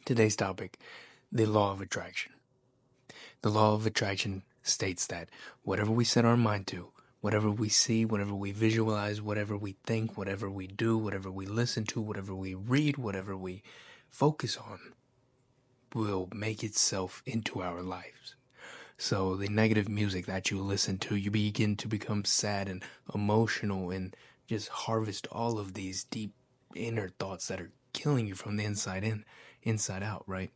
Today's topic, the law of attraction. The law of attraction states that whatever we set our mind to, whatever we see, whatever we visualize, whatever we think, whatever we do, whatever we listen to, whatever we read, whatever we focus on, will make itself into our lives. So the negative music that you listen to, you begin to become sad and emotional and just harvest all of these deep inner thoughts that are killing you from the inside out, right?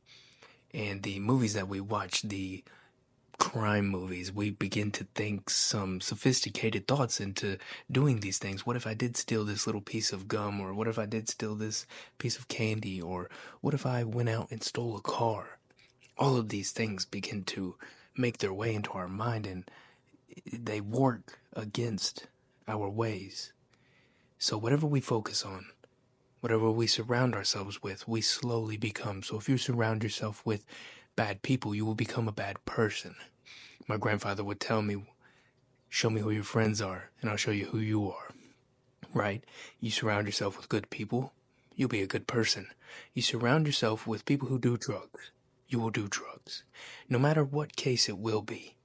And the movies that we watch, the crime movies, we begin to think some sophisticated thoughts into doing these things. What if I did steal this little piece of gum? Or what if I did steal this piece of candy? Or what if I went out and stole a car? All of these things begin to make their way into our mind, and they work against our ways. So whatever we focus on, whatever we surround ourselves with, we slowly become. So if you surround yourself with bad people, you will become a bad person. My grandfather would tell me, show me who your friends are, and I'll show you who you are. Right? You surround yourself with good people, you'll be a good person. You surround yourself with people who do drugs, you will do drugs. No matter what case it will be,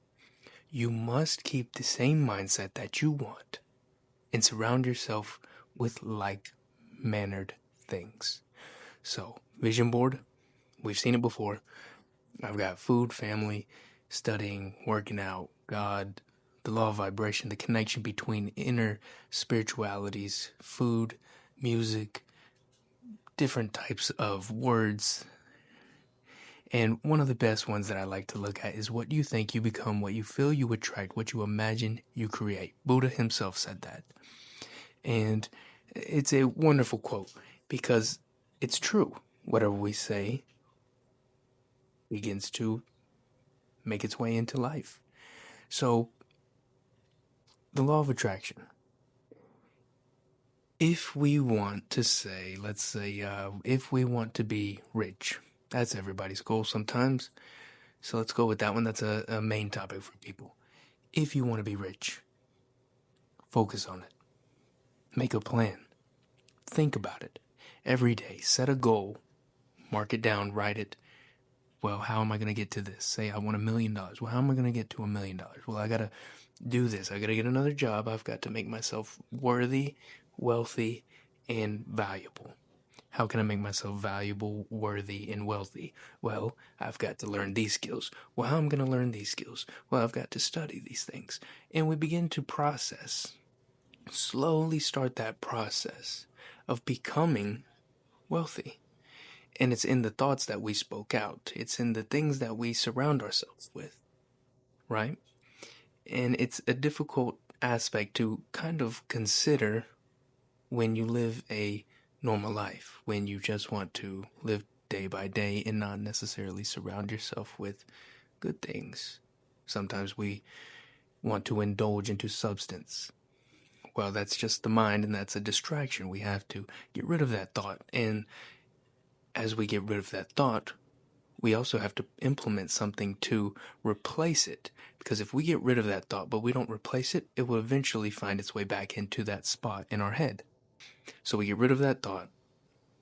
you must keep the same mindset that you want and surround yourself with like-mannered things. So, vision board, we've seen it before. I've got food, family, studying, working out, God, the law of vibration, the connection between inner spiritualities, food, music, different types of words. And one of the best ones that I like to look at is what you think, you become, what you feel, you attract, what you imagine, you create. Buddha himself said that. And it's a wonderful quote because it's true. Whatever we say begins to make its way into life. So, the law of attraction. If we want to say, let's say, if we want to be rich, that's everybody's goal sometimes. So let's go with that one. That's a main topic for people. If you want to be rich, focus on it. Make a plan. Think about it. Every day, set a goal. Mark it down, write it. Well, how am I going to get to this? Say I want $1 million. Well, how am I going to get to $1 million? Well, I got to do this. I got to get another job. I've got to make myself worthy, wealthy, and valuable. How can I make myself valuable, worthy, and wealthy? Well, I've got to learn these skills. Well, how am I going to learn these skills? Well, I've got to study these things. And we begin to process, slowly start that process of becoming wealthy. And it's in the thoughts that we spoke out. It's in the things that we surround ourselves with, right? And it's a difficult aspect to kind of consider when you live a normal life, when you just want to live day by day and not necessarily surround yourself with good things. Sometimes we want to indulge into substance. Well, that's just the mind, and that's a distraction. We have to get rid of that thought. And as we get rid of that thought, we also have to implement something to replace it. Because if we get rid of that thought, but we don't replace it, it will eventually find its way back into that spot in our head. So we get rid of that thought,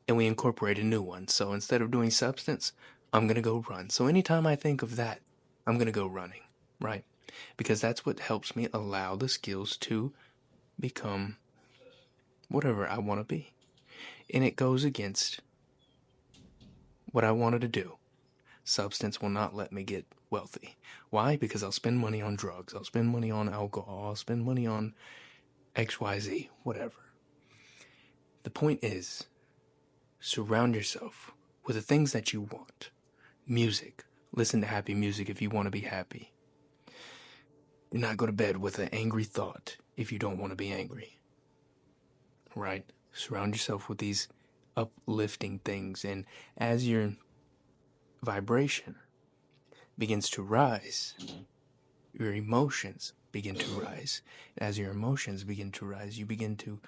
and we incorporate a new one. So instead of doing substance, I'm going to go run. So anytime I think of that, I'm going to go running, right? Because that's what helps me allow the skills to become whatever I want to be. And it goes against what I wanted to do. Substance will not let me get wealthy. Why? Because I'll spend money on drugs. I'll spend money on alcohol. I'll spend money on XYZ, whatever. The point is, surround yourself with the things that you want. Music. Listen to happy music if you want to be happy. Do not go to bed with an angry thought if you don't want to be angry. Right? Surround yourself with these uplifting things, and as your vibration begins to rise, your emotions begin to rise. As your emotions begin to rise, you begin to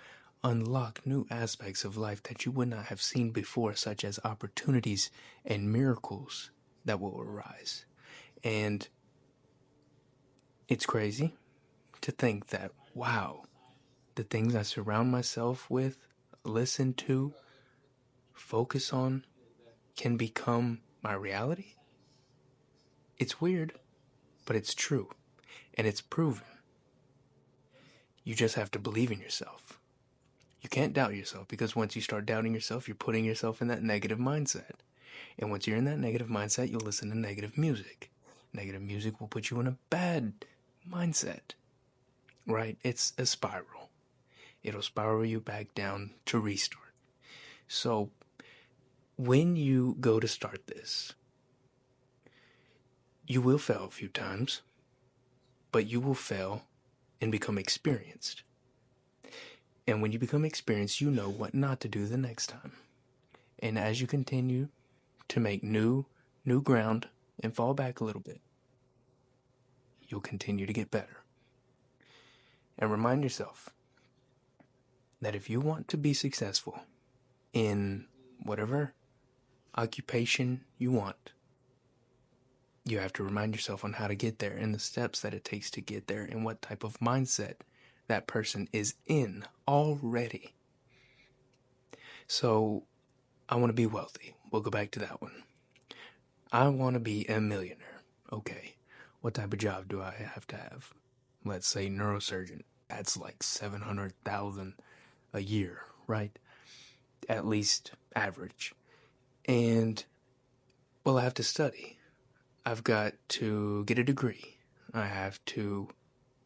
unlock new aspects of life that you would not have seen before, such as opportunities and miracles that will arise. And it's crazy to think that, wow, the things I surround myself with, listen to, focus on, can become my reality. It's weird, but it's true, and it's proven. You just have to believe in yourself. You can't doubt yourself, because once you start doubting yourself, you're putting yourself in that negative mindset. And once you're in that negative mindset, you'll listen to negative music. Negative music will put you in a bad mindset, right? It's a spiral. It'll spiral you back down to restart. So when you go to start this, you will fail a few times, but you will fail and become experienced. And when you become experienced, you know what not to do the next time. And as you continue to make new ground and fall back a little bit, you'll continue to get better. And remind yourself that if you want to be successful in whatever occupation you want, you have to remind yourself on how to get there and the steps that it takes to get there and what type of mindset that person is in already. So, I want to be wealthy. We'll go back to that one. I want to be a millionaire. Okay, what type of job do I have to have? Let's say neurosurgeon. That's like $700,000 a year, right? At least average. And, well, I have to study. I've got to get a degree. I have to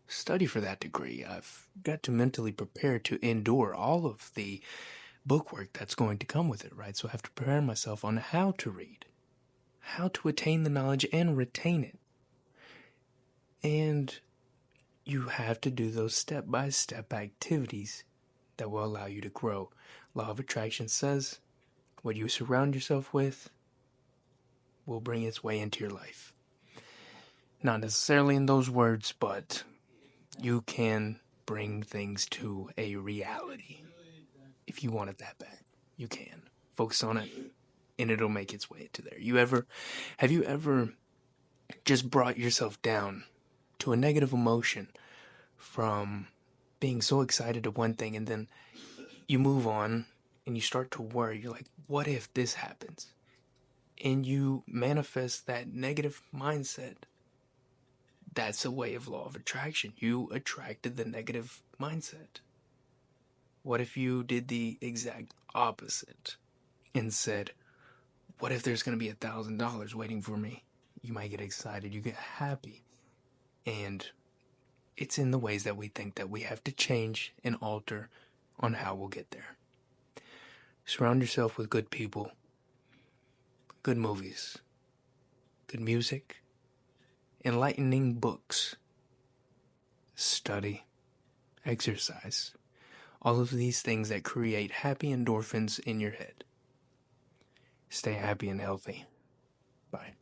study for that degree. I've got to mentally prepare to endure all of the bookwork that's going to come with it, right? So I have to prepare myself on how to read, how to attain the knowledge and retain it. And you have to do those step-by-step activities that will allow you to grow. Law of attraction says what you surround yourself with will bring its way into your life. Not necessarily in those words, but you can bring things to a reality. If you want it that bad, you can. Focus on it, and it'll make its way to there. Have you ever just brought yourself down to a negative emotion from being so excited to one thing, and then you move on and you start to worry? You're like, what if this happens? And you manifest that negative mindset. That's a way of law of attraction. You attracted the negative mindset. What if you did the exact opposite and said, what if there's going to be $1,000 waiting for me? You might get excited, you get happy. And it's in the ways that we think that we have to change and alter on how we'll get there. Surround yourself with good people, good movies, good music, enlightening books, study, exercise. All of these things that create happy endorphins in your head. Stay happy and healthy. Bye.